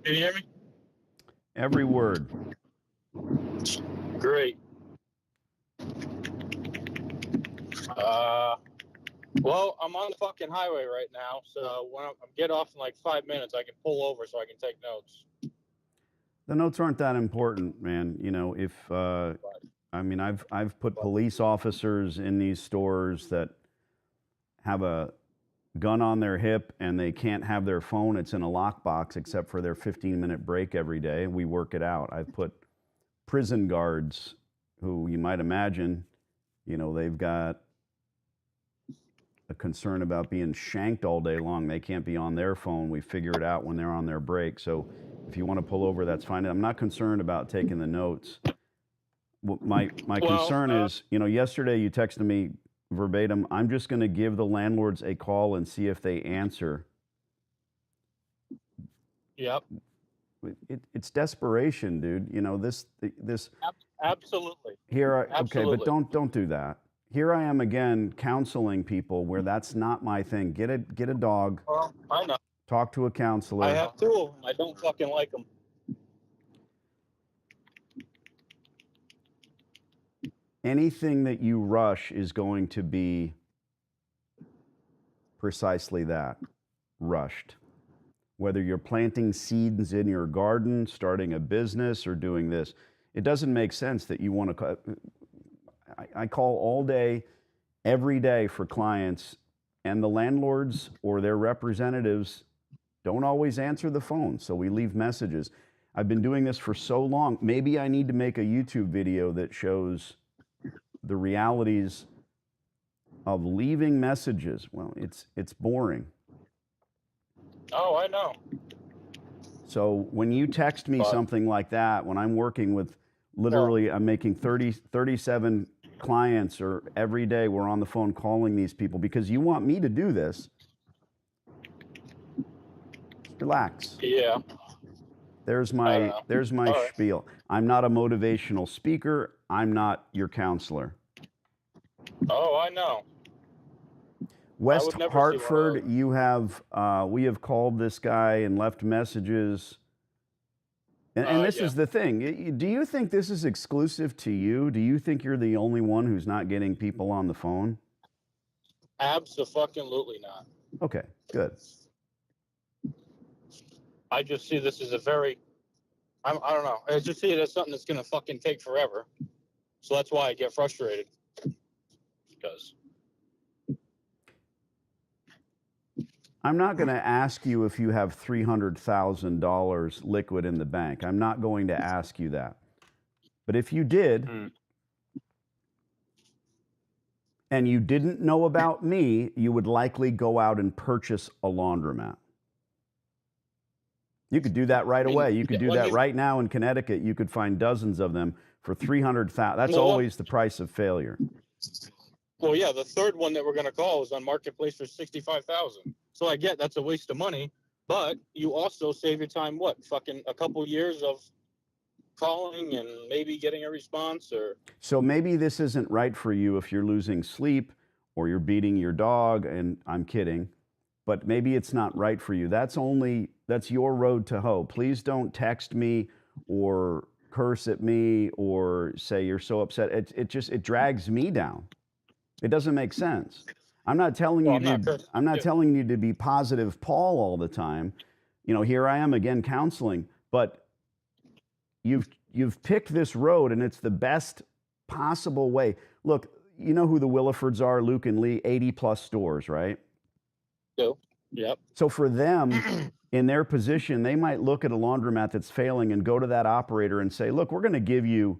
Can you hear me? Every word. Great. Well, I'm on the fucking highway right now, so when I get off in like 5 minutes, I can pull over so I can take notes. The notes aren't that important, man. You know, if I mean, I've put police officers in these stores that have a gun on their hip and they can't have their phone. It's in a lockbox except for their 15-minute break every day. We work it out. I've put prison guards who you might imagine, you know, they've got a concern about being shanked all day long. They can't be on their phone. We figure it out when they're on their break. So if you want to pull over, that's fine. I'm not concerned about taking the notes. My concern is, you know, yesterday you texted me verbatim, I'm just going to give the landlords a call and see if they answer. Yep. It's desperation, dude. You know, this. Absolutely. Here, Absolutely. okay, but don't do that. Here I am again counseling people where that's not my thing. Get a dog. Well, I know. Talk to a counselor. I have two of them. I don't fucking like them. Anything that you rush is going to be precisely that, rushed. Whether you're planting seeds in your garden, starting a business, or doing this, it doesn't make sense that you want to. I call all day, every day for clients, and the landlords or their representatives don't always answer the phone, so we leave messages. I've been doing this for so long. Maybe I need to make a YouTube video that shows the realities of leaving messages. Well, it's boring. Oh, I know. So when you text me something like that, when I'm working with literally, I'm making 37 clients, or every day we're on the phone calling these people because you want me to do this. Relax. Yeah. There's my spiel. I'm not a motivational speaker. I'm not your counselor. Oh, I know. West Hartford, you have, we have called this guy and left messages. And this is the thing. Do you think this is exclusive to you? Do you think you're the only one who's not getting people on the phone? Abso-fucking-lutely not. Okay, good. I just see this as a very, I don't know. I just see it as something that's going to fucking take forever. So that's why I get frustrated. Because I'm not going to ask you if you have $300,000 liquid in the bank. I'm not going to ask you that. But if you did, and you didn't know about me, you would likely go out and purchase a laundromat. You could do that right away. You could do that right now in Connecticut. You could find dozens of them for $300,000. That's always the price of failure. Well, yeah, the third one that we're going to call is on Marketplace for $65,000. So I get that's a waste of money, but you also save your time, what, fucking a couple years of calling and maybe getting a response? Or so maybe this isn't right for you if you're losing sleep or you're beating your dog, and I'm kidding, but maybe it's not right for you. That's your road to hoe. Please don't text me or curse at me or say you're so upset. It drags me down. It doesn't make sense. I'm not telling you to be positive Paul all the time. You know, here I am again counseling, but you've picked this road and it's the best possible way. Look, you know who the Willifords are, Luke and Lee, 80 plus stores, right? Yep. So for them, in their position, they might look at a laundromat that's failing and go to that operator and say, look, we're going to give you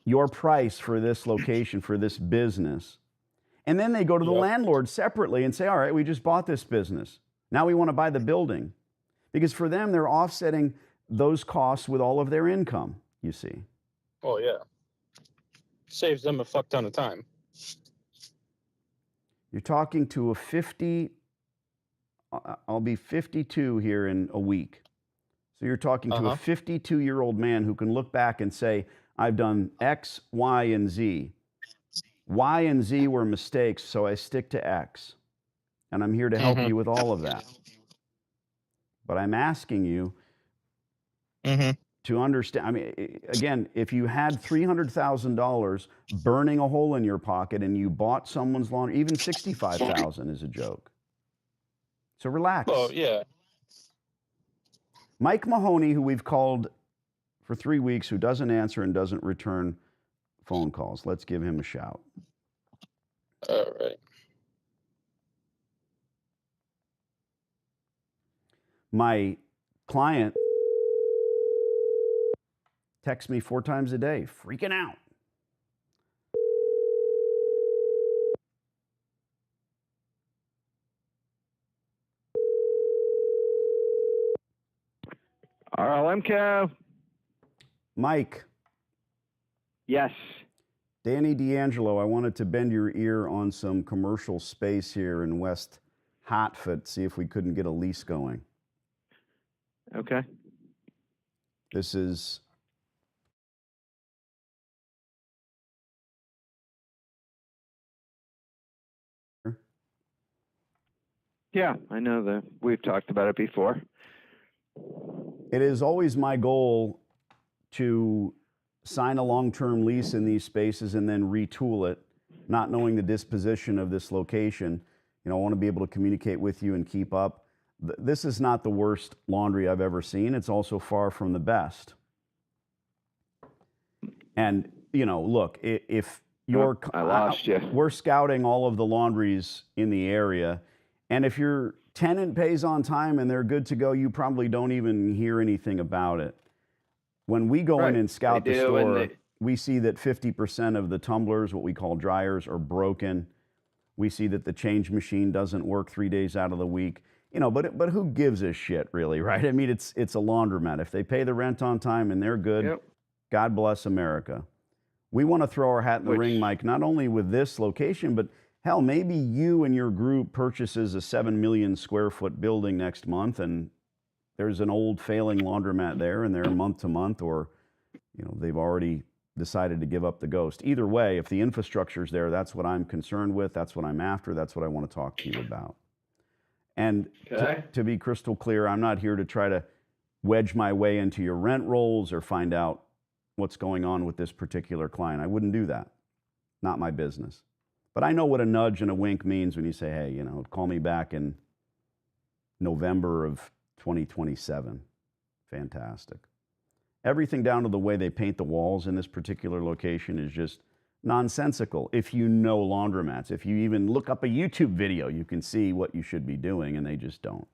your price for this location, for this business. And then they go to the landlord separately and say, all right, we just bought this business. Now we want to buy the building. Because for them, they're offsetting those costs with all of their income, you see. Oh, yeah. Saves them a fuck ton of time. You're talking to a 50, I'll be 52 here in a week. So you're talking to a 52-year-old man who can look back and say, I've done X, Y, and Z. Y and Z were mistakes, so I stick to X. And I'm here to help you with all of that. but I'm asking you to understand. I mean, again, if you had $300,000 burning a hole in your pocket and you bought someone's laundry, even $65,000 is a joke. So relax. Well, yeah. Mike Mahoney, who we've called for 3 weeks, who doesn't answer and doesn't return phone calls. Let's give him a shout. All right. My client texts me 4 times a day, freaking out. RLMCO. Mike. Yes. Danny D'Angelo, I wanted to bend your ear on some commercial space here in West Hartford, see if we couldn't get a lease going. Okay. This is Yeah, I know we've talked about it before. It is always my goal to sign a long-term lease in these spaces and then retool it, not knowing the disposition of this location. You know, I want to be able to communicate with you and keep up. This is not the worst laundry I've ever seen. It's also far from the best. And, you know, look, if you're... I lost you. We're scouting all of the laundries in the area. And if your tenant pays on time and they're good to go, you probably don't even hear anything about it. When we go in and scout the store, we see that 50% of the tumblers, what we call dryers, are broken. We see that the change machine doesn't work 3 days out of the week. You know, but who gives a shit, really, right? I mean, it's a laundromat. If they pay the rent on time and they're good, God bless America. We want to throw our hat in the ring, Mike, not only with this location, but hell, maybe you and your group purchases a 7 million square foot building next month, and there's an old failing laundromat there, and they're month to month, or, you know, they've already decided to give up the ghost. Either way, if the infrastructure's there, that's what I'm concerned with. That's what I'm after. That's what I want to talk to you about. And to be crystal clear, I'm not here to try to wedge my way into your rent rolls or find out what's going on with this particular client. I wouldn't do that. Not my business. But I know what a nudge and a wink means when you say, hey, you know, call me back in November of 2027. Fantastic. Everything down to the way they paint the walls in this particular location is just nonsensical. If you know laundromats, if you even look up a YouTube video, you can see what you should be doing, and they just don't.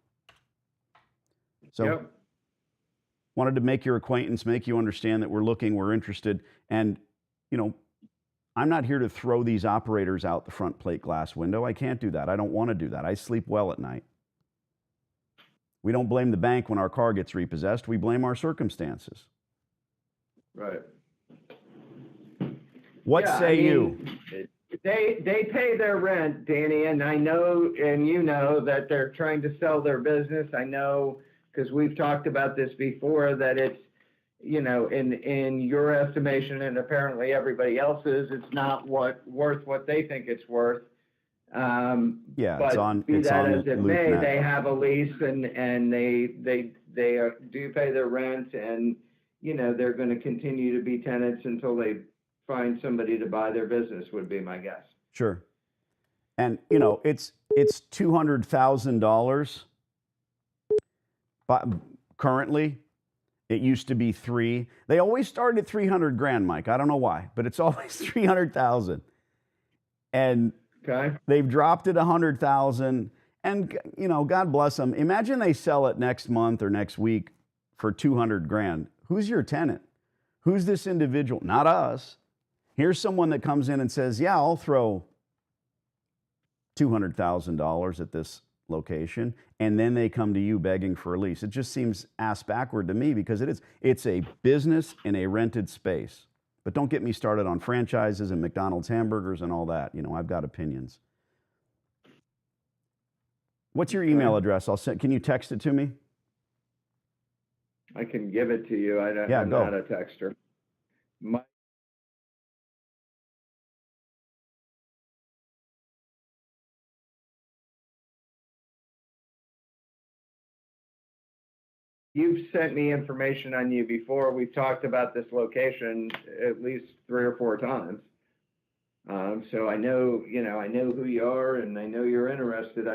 So wanted to make your acquaintance, make you understand that we're looking, we're interested. And, you know, I'm not here to throw these operators out the front plate glass window. I can't do that. I don't want to do that. I sleep well at night. We don't blame the bank when our car gets repossessed. We blame our circumstances. Right. What say you? They pay their rent, Danny, and I know, and you know, that they're trying to sell their business. I know, because we've talked about this before, that it's, you know, in your estimation and apparently everybody else's, it's not worth what they think it's worth. Yeah, but it's on. Be it's that on as it may, they have a lease and they do pay their rent, and you know they're going to continue to be tenants until they find somebody to buy their business. Would be my guess. Sure. And you know it's $200,000. But currently, it used to be $3. They always started at 300 grand, Mike. I don't know why, but it's always 300,000. And they've dropped it 100,000. And you know, God bless them. Imagine they sell it next month or next week for 200 grand. Who's your tenant? Who's this individual? Not us. Here's someone that comes in and says, "Yeah, I'll throw $200,000 at this location," and then they come to you begging for a lease. It just seems ass backward to me, because it is. It's a business in a rented space. But don't get me started on franchises and McDonald's hamburgers and all that. You know, I've got opinions. What's your email address? I'll send. Can you text it to me? I can give it to you. I'm not a texter. you've sent me information on you before. We've talked about this location at least 3 or 4 times. So I know who you are, and I know you're interested.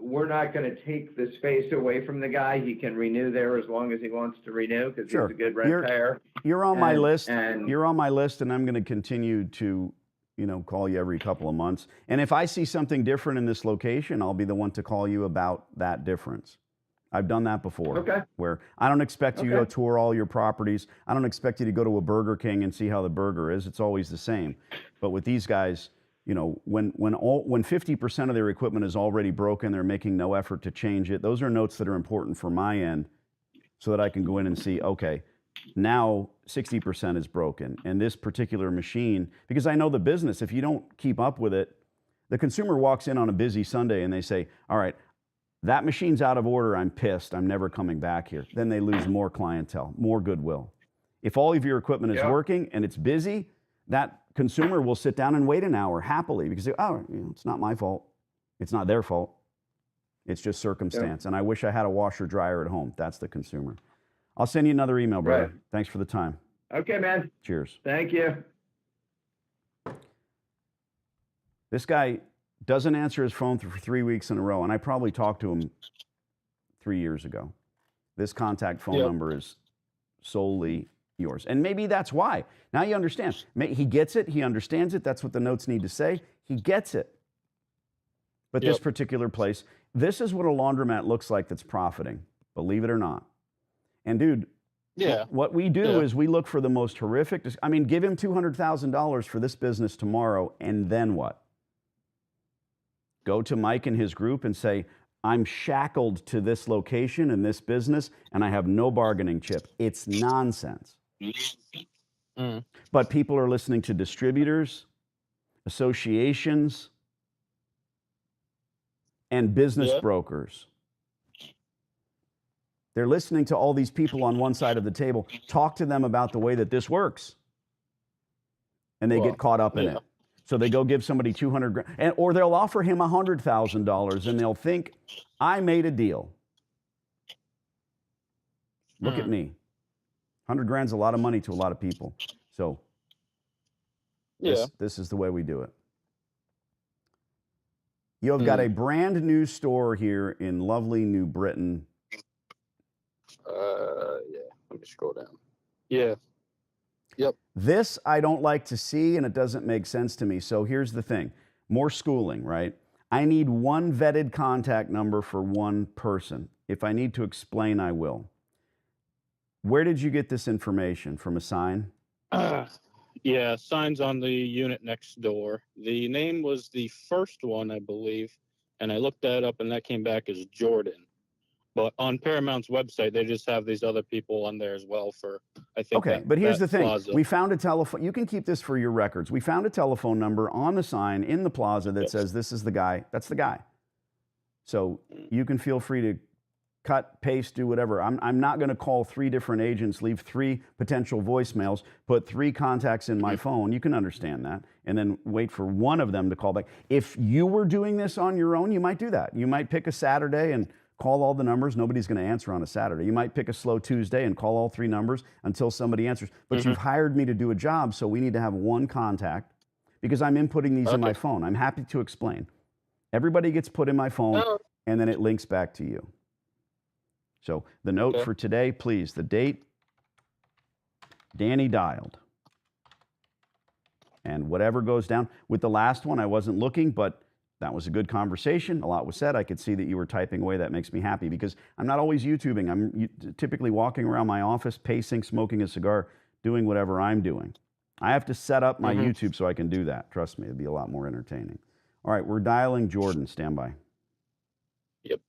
We're not going to take the space away from the guy. He can renew there as long as he wants to renew, because Sure. he's a good rent payer. You're on my list. And You're on my list, and I'm going to continue to, call you every couple of months. And if I see something different in this location, I'll be the one to call you about that difference. I've done that before. Okay. Where I don't expect you to go tour all your properties. I don't expect you to go to a Burger King and see how the burger is. It's always the same. But with these guys, when 50% of their equipment is already broken, they're making no effort to change it. Those are notes that are important for my end, so that I can go in and see, okay, now 60% is broken, and this particular machine, because I know the business, if you don't keep up with it, the consumer walks in on a busy Sunday and they say, all right, that machine's out of order, I'm pissed, I'm never coming back here. Then they lose more clientele, more goodwill. If all of your equipment is working and it's busy, that consumer will sit down and wait an hour happily, because it's not my fault. It's not their fault. It's just circumstance. And I wish I had a washer dryer at home. That's the consumer. I'll send you another email, brother. Right. Thanks for the time. Okay, man. Cheers. Thank you. This guy doesn't answer his phone for 3 weeks in a row, and I probably talked to him 3 years ago. This contact phone number is solely yours. And maybe that's why. Now you understand. He gets it. He understands it. That's what the notes need to say. He gets it. But this particular place, this is what a laundromat looks like that's profiting, believe it or not. And dude, what we do is we look for the most horrific. I mean, give him $200,000 for this business tomorrow, and then what? Go to Mike and his group and say, I'm shackled to this location and this business, and I have no bargaining chip. It's nonsense. But people are listening to distributors, associations, and business brokers. They're listening to all these people on one side of the table. Talk to them about the way that this works. And they get caught up in it. So they go give somebody $200,000, or they'll offer him $100,000, and they'll think, I made a deal. Look at me. $100,000's a lot of money to a lot of people. So this is the way we do it. You have got a brand new store here in lovely New Britain. Let me scroll down. Yep. This I don't like to see, and it doesn't make sense to me. So here's the thing. More schooling, right? I need one vetted contact number for one person. If I need to explain, I will. Where did you get this information? From a sign? Signs on the unit next door. The name was the first one, I believe, and I looked that up, and that came back as Jordan. But on Paramount's website, they just have these other people on there as well for, I think. Okay, but here's the thing. Plaza. We found a telephone. You can keep this for your records. We found a telephone number on the sign in the plaza that says this is the guy. That's the guy. So you can feel free to cut, paste, do whatever. I'm not going to call 3 different agents, leave 3 potential voicemails, put 3 contacts in my phone. You can understand that. And then wait for one of them to call back. If you were doing this on your own, you might do that. You might pick a Saturday and call all the numbers. Nobody's going to answer on a Saturday. You might pick a slow Tuesday and call all 3 numbers until somebody answers. But you've hired me to do a job, so we need to have one contact, because I'm inputting these in my phone. I'm happy to explain. Everybody gets put in my phone, and then it links back to you. So the note for today, please, the date, Danny dialed. And whatever goes down. With the last one, I wasn't looking, but that was a good conversation. A lot was said. I could see that you were typing away. That makes me happy, because I'm not always YouTubing. I'm typically walking around my office, pacing, smoking a cigar, doing whatever I'm doing. I have to set up my YouTube so I can do that. Trust me, it'd be a lot more entertaining. All right, we're dialing Jordan. Stand by. Yep.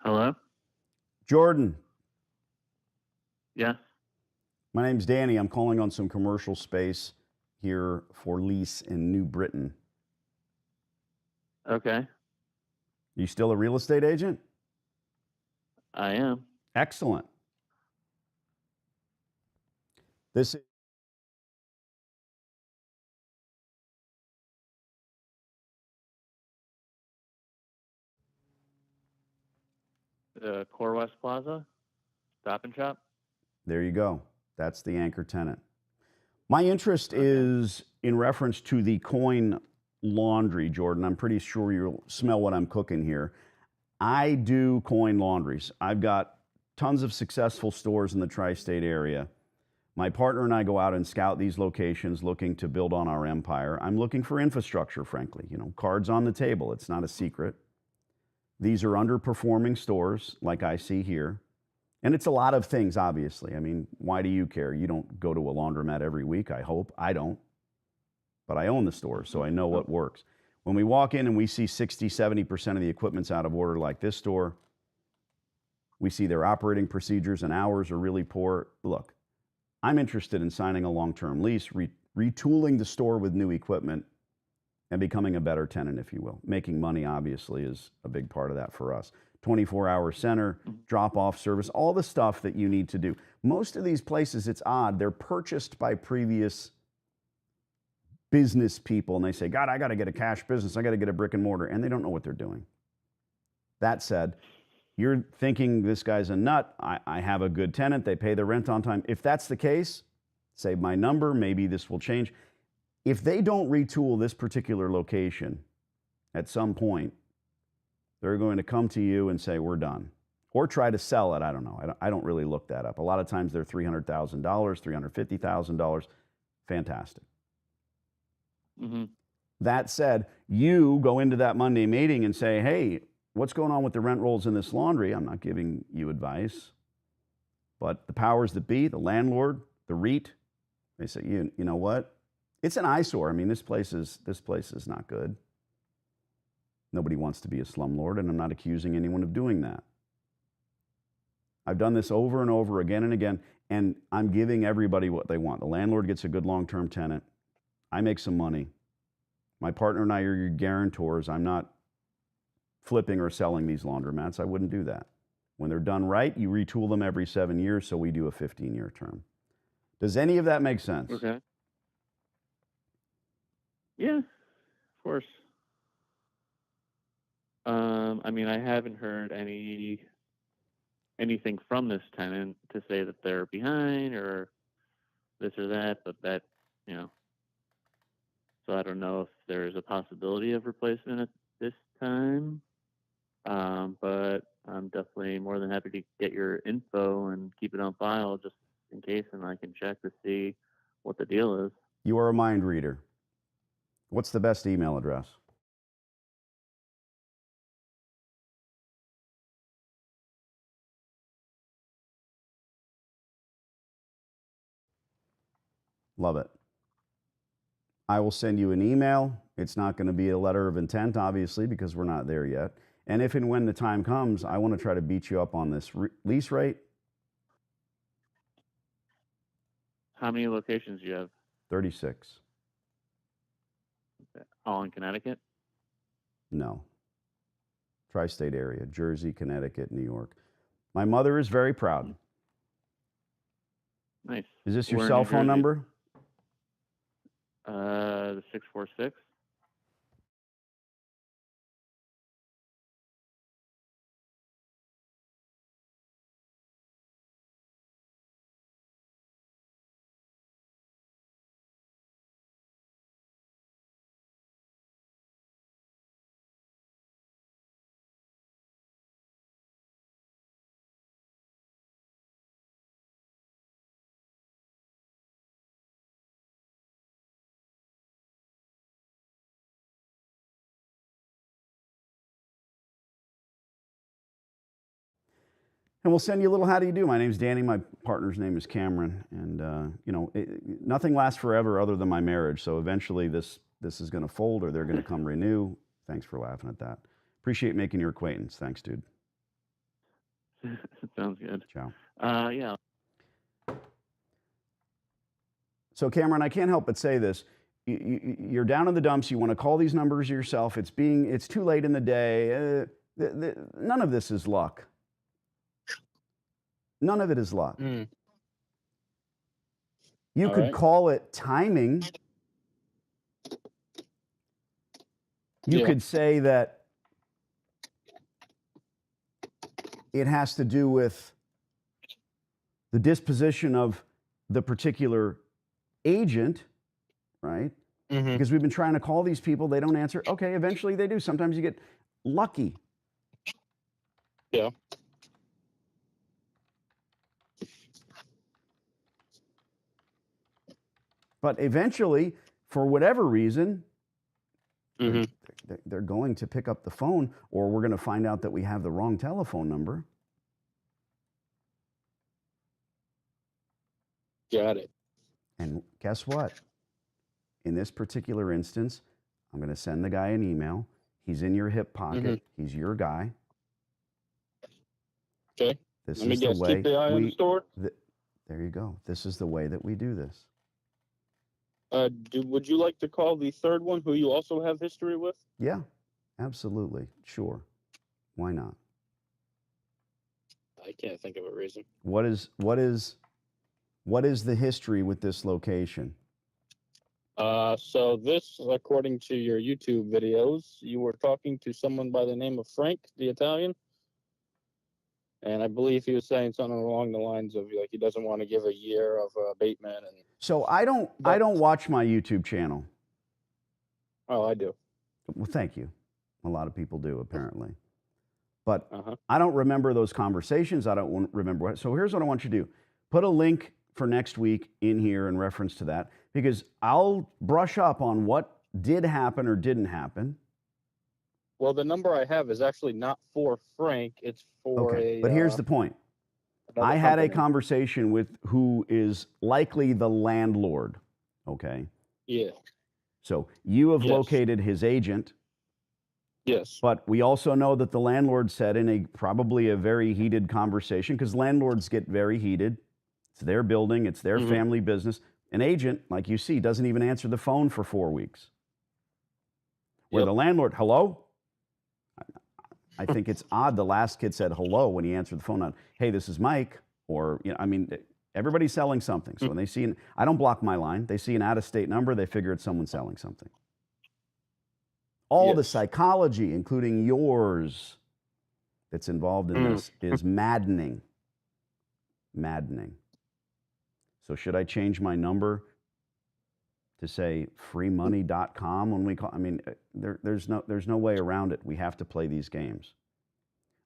Hello? Jordan, Yes. my name's Danny. I'm calling on some commercial space here for lease in New Britain. Okay. You still a real estate agent? I am. Excellent. This The Core West Plaza, Stop and Shop. There you go. That's the anchor tenant. My interest Okay. is in reference to the coin laundry, Jordan. I'm pretty sure you'll smell what I'm cooking here. I do coin laundries. I've got tons of successful stores in the tri-state area. My partner and I go out and scout these locations looking to build on our empire. I'm looking for infrastructure, frankly. You know, cards on the table. It's not a secret. These are underperforming stores like I see here. And it's a lot of things, obviously. I mean, why do you care? You don't go to a laundromat every week, I hope. I don't. But I own the store, so I know what works. When we walk in and we see 60, 70% of the equipment's out of order like this store, we see their operating procedures and hours are really poor. Look, I'm interested in signing a long-term lease, retooling the store with new equipment, and becoming a better tenant, if you will. Making money, obviously, is a big part of that for us. 24-hour center, drop-off service, all the stuff that you need to do. Most of these places, it's odd, they're purchased by previous business people, and they say, God, I got to get a cash business. I got to get a brick and mortar, and they don't know what they're doing. That said, you're thinking this guy's a nut. I have a good tenant. They pay the rent on time. If that's the case, save my number. Maybe this will change. If they don't retool this particular location at some point, they're going to come to you and say, we're done. Or try to sell it. I don't know. I don't really look that up. A lot of times they're $300,000, $350,000. Fantastic. Mm-hmm. That said, you go into that Monday meeting and say, hey, what's going on with the rent rolls in this laundry? I'm not giving you advice. But the powers that be, the landlord, the REIT, they say, you know what? It's an eyesore. I mean, this place is not good. Nobody wants to be a slumlord, and I'm not accusing anyone of doing that. I've done this over and over again and again, and I'm giving everybody what they want. The landlord gets a good long-term tenant. I make some money. My partner and I are your guarantors. I'm not flipping or selling these laundromats. I wouldn't do that. When they're done right, you retool them every 7 years, so we do a 15-year term. Does any of that make sense? Okay. Yeah, of course. I mean, I haven't heard anything from this tenant to say that they're behind or this or that, but that, you know, so I don't know if there's a possibility of replacement at this time. But I'm definitely more than happy to get your info and keep it on file just in case, and I can check to see what the deal is. You are a mind reader. What's the best email address? Love it. I will send you an email. It's not going to be a letter of intent, obviously, because we're not there yet. And if and when the time comes, I want to try to beat you up on this lease rate. How many locations do you have? 36. All in Connecticut? No. Tri-state area, Jersey, Connecticut, New York. My mother is very proud. Nice. Is this your We're in cell New phone Jersey. number? The 646. And we'll send you a little how do you do. My name's Danny. My partner's name is Cameron. And, nothing lasts forever other than my marriage. So eventually this is going to fold or they're going to come renew. Thanks for laughing at that. Appreciate making your acquaintance. Thanks, dude. Sounds good. Ciao. Yeah. So, Cameron, I can't help but say this. You're down in the dumps. You want to call these numbers yourself. It's too late in the day. None of this is luck. None of it is luck. Mm. You All could right. call it timing. You Yeah. could say that it has to do with the disposition of the particular agent, right? Mm-hmm. Because we've been trying to call these people, they don't answer. Okay, eventually they do. Sometimes you get lucky. Yeah. But eventually, for whatever reason, Mm-hmm. they're going to pick up the phone, or we're going to find out that we have the wrong telephone number. Got it. And guess what? In this particular instance, I'm going to send the guy an email. He's in your hip pocket. Mm-hmm. He's your guy. Okay. This Let me is the guess. way Keep the eye on the store. there you go. This is the way that we do this. Would you like to call the third one, who you also have history with? Yeah, absolutely. Sure. Why not? I can't think of a reason. What is the history with this location? So this, according to your YouTube videos, you were talking to someone by the name of Frank, the Italian, and I believe he was saying something along the lines of like he doesn't want to give a year of abatement. And So I don't watch my YouTube channel. oh, I do. Well, thank you. A lot of people do, apparently. But Uh-huh. I don't remember those conversations. I don't remember what. So here's what I want you to do. Put a link for next week in here in reference to that, because I'll brush up on what did happen or didn't happen. Well, the number I have is actually not for Frank. It's for Okay, but here's the point. another I had a company. conversation with who is likely the landlord, okay? Yeah. So you have Yes. located his agent, Yes. but we also know that the landlord said in probably a very heated conversation, because landlords get very heated. It's their building, it's their Mhm. family business. An agent, like you see, doesn't even answer the phone for 4 weeks. Where Yep. the landlord, hello? I think it's odd the last kid said hello when he answered the phone. Not, hey, this is Mike. Or, I mean, everybody's selling something. So when they see, I don't block my line. They see an out-of-state number, they figure it's someone selling something. All the Yes. psychology, including yours, that's involved in this is maddening. Maddening. So should I change my number to say freemoney.com when we call? I mean, there's no way around it. We have to play these games.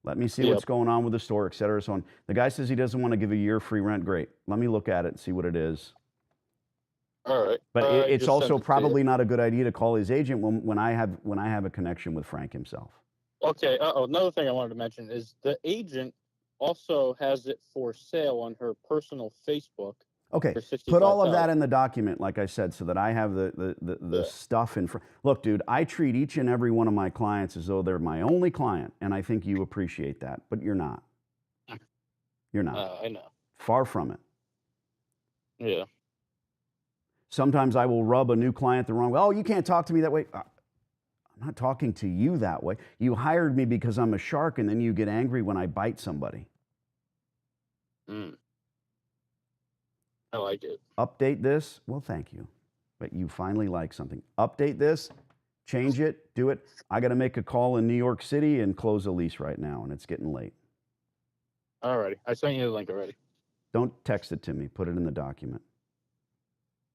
Let me see Yep. what's going on with the store, et cetera, so on. The guy says he doesn't want to give a year free rent. Great. Let me look at it and see what it is. All right. But I it's just also sent it to probably you. not a good idea to call his agent when I have a connection with Frank himself. Okay. Another thing I wanted to mention is the agent also has it for sale on her personal Facebook. Okay, For put all of that $65,000. in the document, like I said, so that I have the Yeah. stuff in front. Look, dude, I treat each and every one of my clients as though they're my only client, and I think you appreciate that, but you're not. You're not. I know. Far from it. Yeah. Sometimes I will rub a new client the wrong way. Oh, you can't talk to me that way. I'm not talking to you that way. You hired me because I'm a shark, and then you get angry when I bite somebody. I like it. Update this. Well, thank you. But you finally like something. Update this, change it, do it. I got to make a call in New York City and close a lease right now, and it's getting late. All righty. I sent you the link already. Don't text it to me. Put it in the document.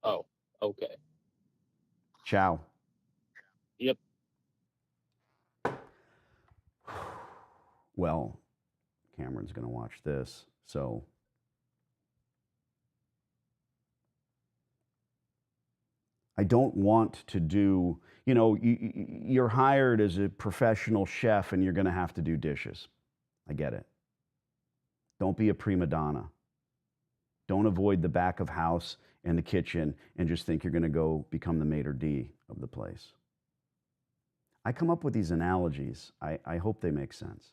Oh, okay. Ciao. Yep. Well, Cameron's going to watch this, so I don't want to do, you're hired as a professional chef and you're going to have to do dishes. I get it. Don't be a prima donna. Don't avoid the back of house and the kitchen and just think you're going to go become the maitre d' of the place. I come up with these analogies. I hope they make sense.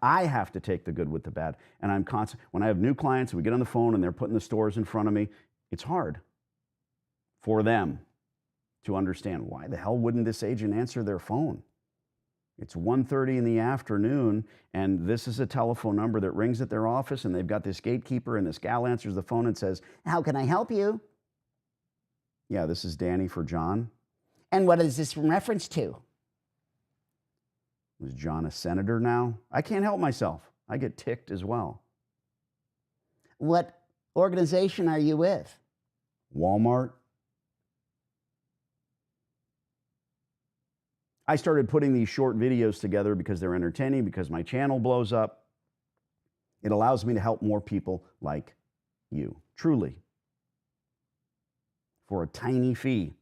I have to take the good with the bad. And I'm constant. When I have new clients, we get on the phone and they're putting the stores in front of me, it's hard for them to understand, why the hell wouldn't this agent answer their phone? It's 1:30 in the afternoon, and this is a telephone number that rings at their office, and they've got this gatekeeper, and this gal answers the phone and says, "How can I help you?" "Yeah, this is Danny for John." "And what is this in reference to?" "Was John a senator now?" I can't help myself. I get ticked as well. "What organization are you with?" "Walmart." I started putting these short videos together because they're entertaining, because my channel blows up. It allows me to help more people like you, truly, for a tiny fee.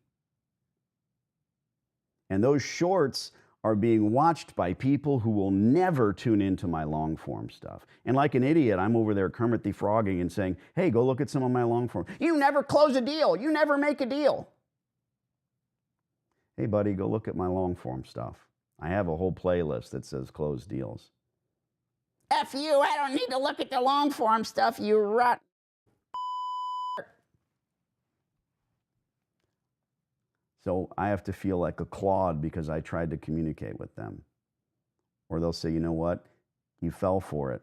And those shorts are being watched by people who will never tune into my long form stuff. And like an idiot, I'm over there Kermit the Frogging and saying, "Hey, go look at some of my long form." "You never close a deal. You never make a deal." Hey, buddy, go look at my long form stuff. I have a whole playlist that says closed deals. "F you, I don't need to look at the long form stuff, you rot." So I have to feel like a clod because I tried to communicate with them. Or they'll say, "You know what? You fell for it.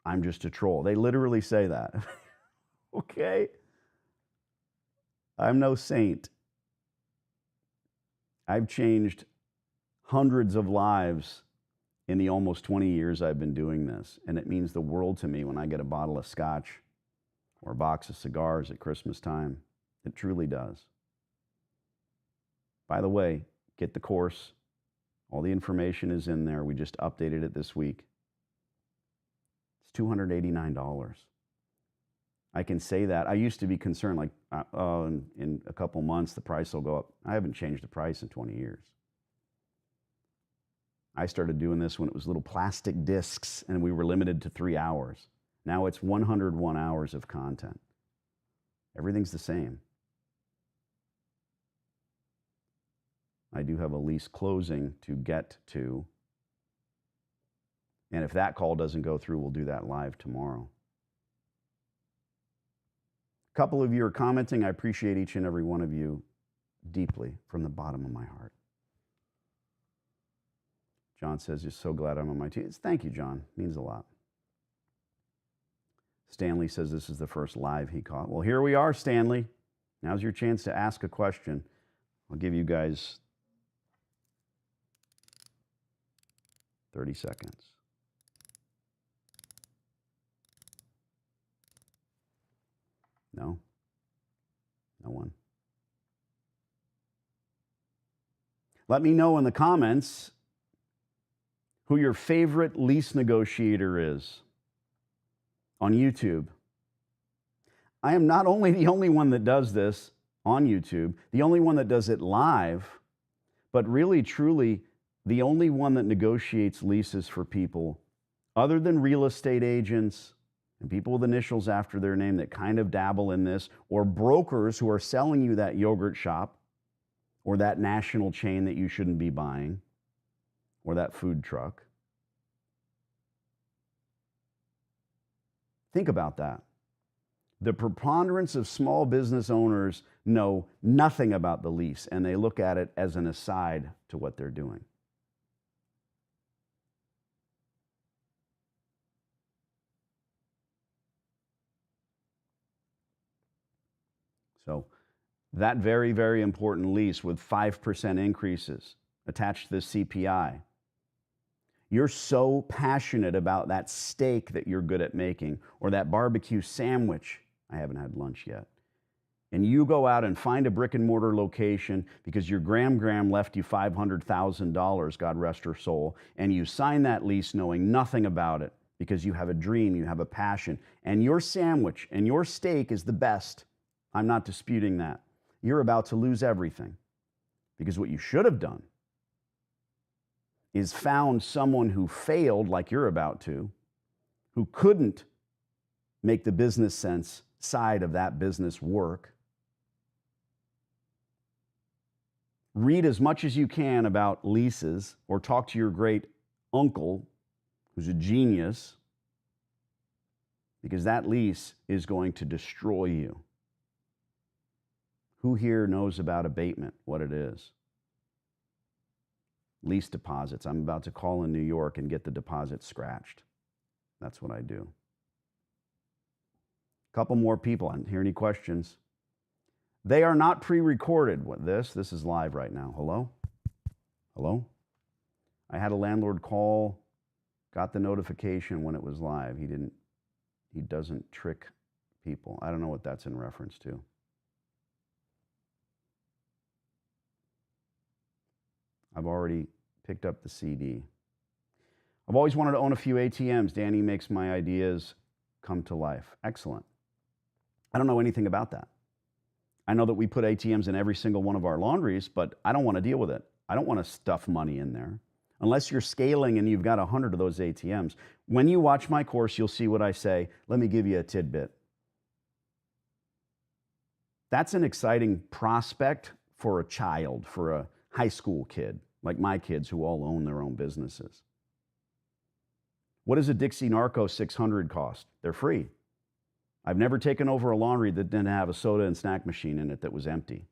I'm just a troll." They literally say that. Okay? I'm no saint. I've changed hundreds of lives in the almost 20 years I've been doing this, and it means the world to me when I get a bottle of scotch or a box of cigars at Christmas time. It truly does. By the way, get the course. All the information is in there. We just updated it this week. It's $289. I can say that. I used to be concerned, like, in a couple months, the price will go up. I haven't changed the price in 20 years. I started doing this when it was little plastic discs and we were limited to 3 hours. Now it's 101 hours of content. Everything's the same. I do have a lease closing to get to. And if that call doesn't go through, we'll do that live tomorrow. A couple of you are commenting. I appreciate each and every one of you deeply from the bottom of my heart. John says, "You're so glad I'm on my team." Thank you, John. It means a lot. Stanley says this is the first live he caught. Well, here we are, Stanley. Now's your chance to ask a question. I'll give you guys 30 seconds. No? No one? Let me know in the comments who your favorite lease negotiator is on YouTube. I am not only the only one that does this on YouTube, the only one that does it live, but really, truly, the only one that negotiates leases for people other than real estate agents and people with initials after their name that kind of dabble in this, or brokers who are selling you that yogurt shop or that national chain that you shouldn't be buying, or that food truck. Think about that. The preponderance of small business owners know nothing about the lease, and they look at it as an aside to what they're doing. So that very, very important lease with 5% increases attached to the CPI. You're so passionate about that steak that you're good at making, or that barbecue sandwich. I haven't had lunch yet. And you go out and find a brick and mortar location because your Gram left you $500,000, God rest her soul, and you sign that lease knowing nothing about it because you have a dream, you have a passion, and your sandwich and your steak is the best. I'm not disputing that. You're about to lose everything because what you should have done is found someone who failed like you're about to, who couldn't make the business sense side of that business work. Read as much as you can about leases, or talk to your great uncle who's a genius, because that lease is going to destroy you. Who here knows about abatement, what it is? Lease deposits. I'm about to call in New York and get the deposit scratched. That's what I do. A couple more people. I don't hear any questions. They are not pre-recorded. This is live right now. Hello? Hello? I had a landlord call, got the notification when it was live. He doesn't trick people. I don't know what that's in reference to. I've already picked up the CD. I've always wanted to own a few ATMs. Danny makes my ideas come to life. Excellent. I don't know anything about that. I know that we put ATMs in every single one of our laundries, but I don't want to deal with it. I don't want to stuff money in there. Unless you're scaling and you've got 100 of those ATMs. When you watch my course, you'll see what I say. Let me give you a tidbit. That's an exciting prospect for a child, for a high school kid, like my kids who all own their own businesses. What does a Dixie Narco 600 cost? They're free. I've never taken over a laundry that didn't have a soda and snack machine in it that was empty.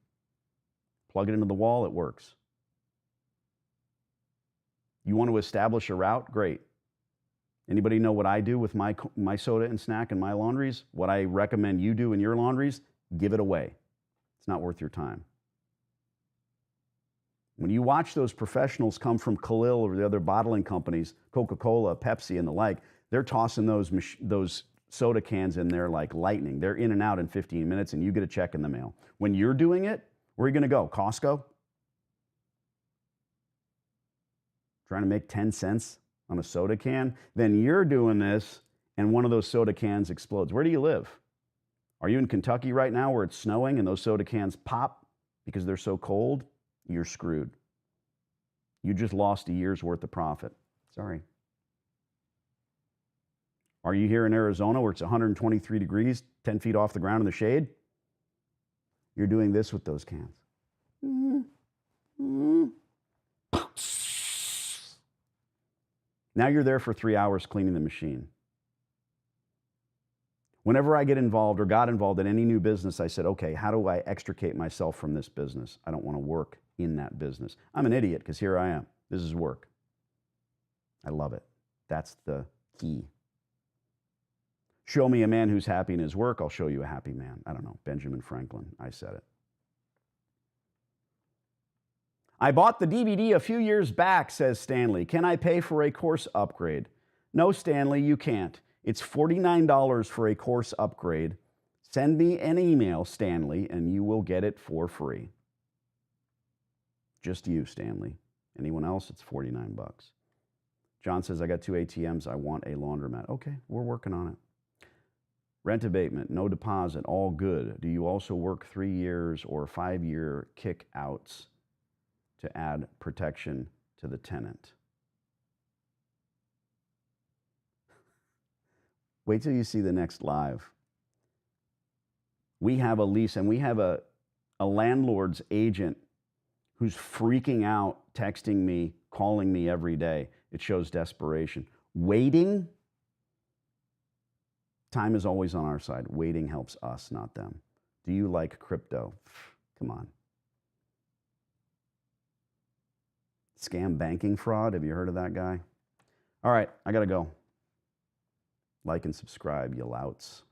Plug it into the wall, it works. You want to establish a route? Great. Anybody know what I do with my soda and snack in my laundries? What I recommend you do in your laundries? Give it away. It's not worth your time. When you watch those professionals come from Khalil or the other bottling companies, Coca-Cola, Pepsi, and the like, they're tossing those soda cans in there like lightning. They're in and out in 15 minutes, and you get a check in the mail. When you're doing it, where are you going to go? Costco? Trying to make 10 cents on a soda can? Then you're doing this, and one of those soda cans explodes. Where do you live? Are you in Kentucky right now where it's snowing and those soda cans pop because they're so cold? You're screwed. You just lost a year's worth of profit. Sorry. Are you here in Arizona where it's 123 degrees, 10 feet off the ground in the shade? You're doing this with those cans. Now you're there for 3 hours cleaning the machine. Whenever I get involved or got involved in any new business, I said, okay, how do I extricate myself from this business? I don't want to work in that business. I'm an idiot because here I am. This is work. I love it. That's the key. Show me a man who's happy in his work, I'll show you a happy man. I don't know, Benjamin Franklin, I said it. I bought the DVD a few years back, says Stanley. Can I pay for a course upgrade? No, Stanley, you can't. It's $49 for a course upgrade. Send me an email, Stanley, and you will get it for free. Just you, Stanley. Anyone else, it's $49. John says, I got 2 ATMs. I want a laundromat. Okay, we're working on it. Rent abatement, no deposit, all good. Do you also work 3 years or 5-year kick-outs to add protection to the tenant? Wait till you see the next live. We have a lease, and we have a landlord's agent who's freaking out, texting me, calling me every day. It shows desperation. Waiting, time is always on our side. Waiting helps us, not them. Do you like crypto? Come on. Scam banking fraud. Have you heard of that guy? All right, I got to go. Like and subscribe, you louts.